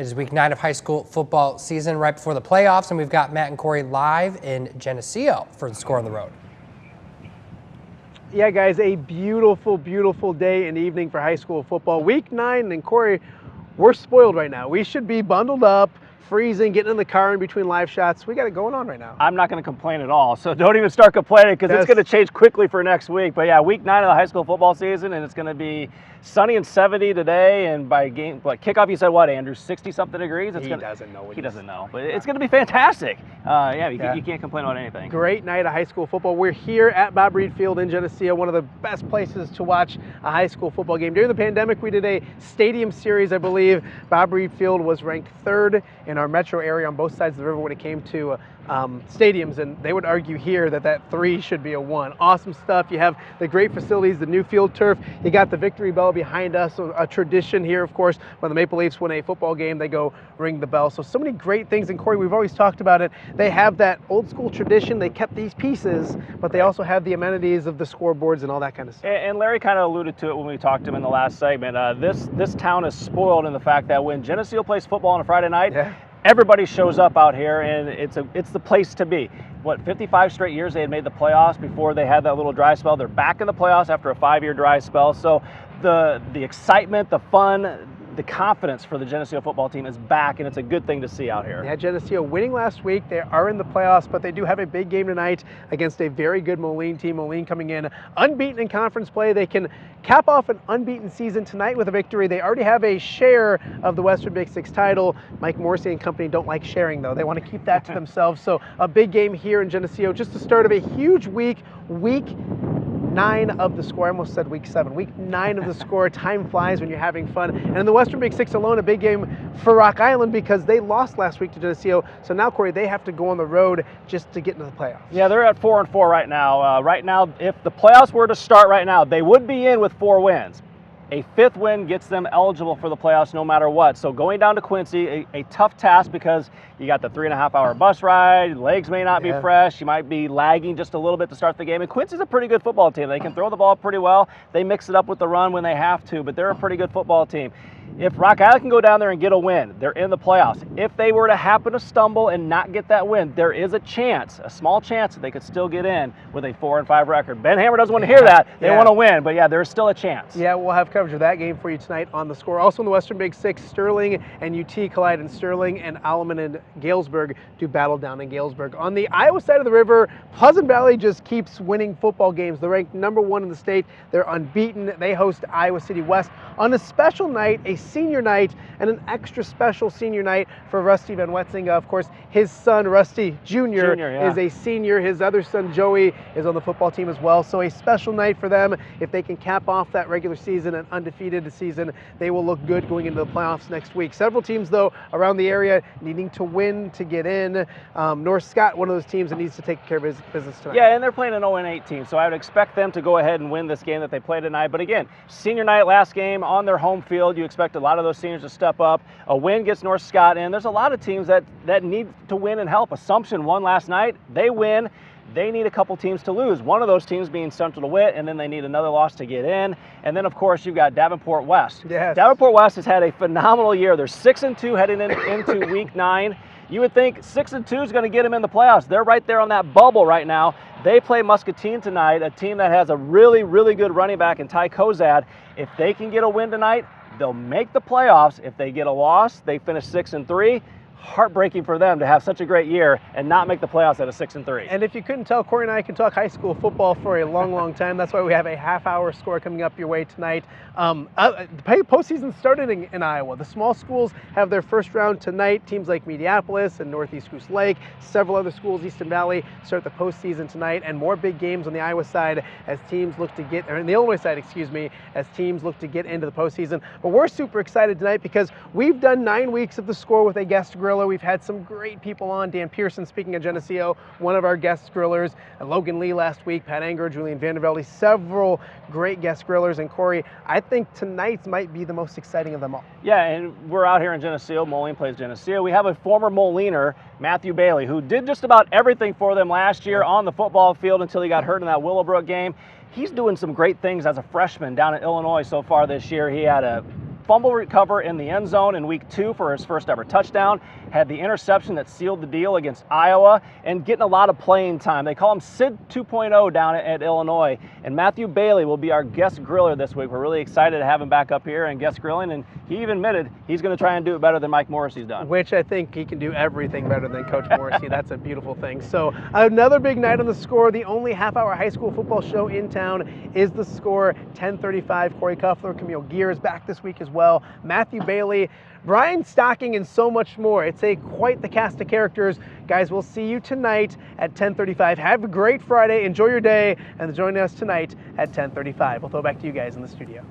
It is week 9 of high school football season right before the playoffs, and we've got Matt and Kory live in Geneseo for the Score on the Road. Yeah, guys, a beautiful, beautiful day and evening for high school football. Week 9, and Kory, we're spoiled right now. We should be bundled up, freezing, getting in the car in between live shots. We got it going on right now. I'm not going to complain at all, so don't even start complaining because it's going to change quickly for next week. But yeah, week 9 of the high school football season, and it's going to be sunny and 70 today. And by kickoff, you said what, Andrew? 60-something degrees. He doesn't know. He doesn't know, but it's going to be fantastic. You can't complain about anything. Great night of high school football. We're here at Bob Reade Field in Geneseo, one of the best places to watch a high school football game. During the pandemic, we did a stadium series, I believe. Bob Reade Field was ranked 3rd in our metro area on both sides of the river when it came to stadiums, and they would argue here that 3 should be a 1. Awesome stuff. You have the great facilities, the new field turf. You got the victory bell behind us, a tradition here, of course. When the Maple Leafs win a football game, they go ring the bell. So many great things. And Kory, we've always talked about it. They have that old school tradition. They kept these pieces, but they also have the amenities of the scoreboards and all that kind of stuff. And Larry kind of alluded to it when we talked to him in the last segment. This town is spoiled in the fact that when Geneseo plays football on a Friday night, everybody shows up out here, and it's the place to be. 55 straight years they had made the playoffs before they had that little dry spell. They're back in the playoffs after a 5-year dry spell. So the excitement, the fun, the confidence for the Geneseo football team is back, and it's a good thing to see out here. Yeah, Geneseo winning last week. They are in the playoffs, but they do have a big game tonight against a very good Moline team. Moline coming in unbeaten in conference play. They can cap off an unbeaten season tonight with a victory. They already have a share of the Western Big Six title. Mike Morrissey and company don't like sharing, though. They want to keep that to themselves. So a big game here in Geneseo. Just the start of a huge week 9 of the Score. I almost said week 7. Week 9 of the Score. Time flies when you're having fun. And in the Western Big Six alone, a big game for Rock Island because they lost last week to Geneseo. So now, Kory, they have to go on the road just to get into the playoffs. Yeah, they're at 4-4 right now. Right now, if the playoffs were to start right now, they would be in with 4 wins. A 5th win gets them eligible for the playoffs no matter what. So going down to Quincy, a tough task because you got the 3.5-hour bus ride, legs may not be fresh, you might be lagging just a little bit to start the game. And Quincy's a pretty good football team. They can throw the ball pretty well. They mix it up with the run when they have to, but they're a pretty good football team. If Rock Island can go down there and get a win, they're in the playoffs. If they were to happen to stumble and not get that win, there is a chance, a small chance, that they could still get in with a 4-5 record. Ben Hammer doesn't want to hear that. They want to win, but yeah, there's still a chance. Yeah, we'll have coverage of that game for you tonight on the Score. Also in the Western Big Six, Sterling and UT collide in Sterling, and Alleman and Galesburg do battle down in Galesburg. On the Iowa side of the river, Pleasant Valley just keeps winning football games. They're ranked #1 in the state. They're unbeaten. They host Iowa City West on a special night, a senior night, and an extra special senior night for Rusty Van Wetzinga. Of course, his son, Rusty Jr. is a senior. His other son, Joey, is on the football team as well. So a special night for them. If they can cap off that regular season and undefeated season, they will look good going into the playoffs next week. Several teams, though, around the area needing to win to get in. North Scott, one of those teams that needs to take care of his business tonight. Yeah, and they're playing an 0-8 team, so I would expect them to go ahead and win this game that they play tonight. But again, senior night, last game on their home field. You expect a lot of those seniors to step up. A win gets North Scott in. There's a lot of teams that need to win and help. Assumption won last night. They win. They need a couple teams to lose. One of those teams being Central DeWitt, and then they need another loss to get in. And then, of course, you've got Davenport West. Yes. Davenport West has had a phenomenal year. They're 6-2 heading into week 9. You would think 6-2 is going to get them in the playoffs. They're right there on that bubble right now. They play Muscatine tonight, a team that has a really, really good running back in Ty Kozad. If they can get a win tonight, they'll make the playoffs. If they get a loss, they finish 6-3. Heartbreaking for them to have such a great year and not make the playoffs at a 6-3. And if you couldn't tell, Kory and I can talk high school football for a long, long time. That's why we have a half-hour Score coming up your way tonight. The postseason started in Iowa. The small schools have their first round tonight. Teams like Mediapolis and Northeast Goose Lake, several other schools, Easton Valley, start the postseason tonight, and more big games on the Iowa side as teams look to get, or in the Illinois side, excuse me, as teams look to get into the postseason. But we're super excited tonight because we've done 9 weeks of the Score with a guest griller. We've had some great people on. Dan Pearson, speaking of Geneseo, one of our guest grillers. And Logan Lee last week, Pat Anger, Julian Vandervelde, several great guest grillers. And Kory, I think tonight's might be the most exciting of them all. Yeah, and we're out here in Geneseo. Moline plays Geneseo. We have a former Moliner, Matthew Bailey, who did just about everything for them last year on the football field until he got hurt in that Willowbrook game. He's doing some great things as a freshman down in Illinois so far this year. He had a fumble recover in the end zone in week 2 for his first ever touchdown, had the interception that sealed the deal against Iowa, and getting a lot of playing time. They call him Sid 2.0 down at Illinois. And Matthew Bailey will be our guest griller this week. We're really excited to have him back up here and guest grilling, and he even admitted he's going to try and do it better than Mike Morrissey's done. Which I think he can do everything better than Coach Morrissey. That's a beautiful thing. So another big night on The Score. The only half-hour high school football show in town is The Score. 10:35. Kory Cuffler, Camille Gear is back this week as well. Matthew Bailey, Brian Stocking, and so much more. It's quite the cast of characters. Guys, we'll see you tonight at 10:35. Have a great Friday. Enjoy your day, and join us tonight at 10:35. We'll throw it back to you guys in the studio.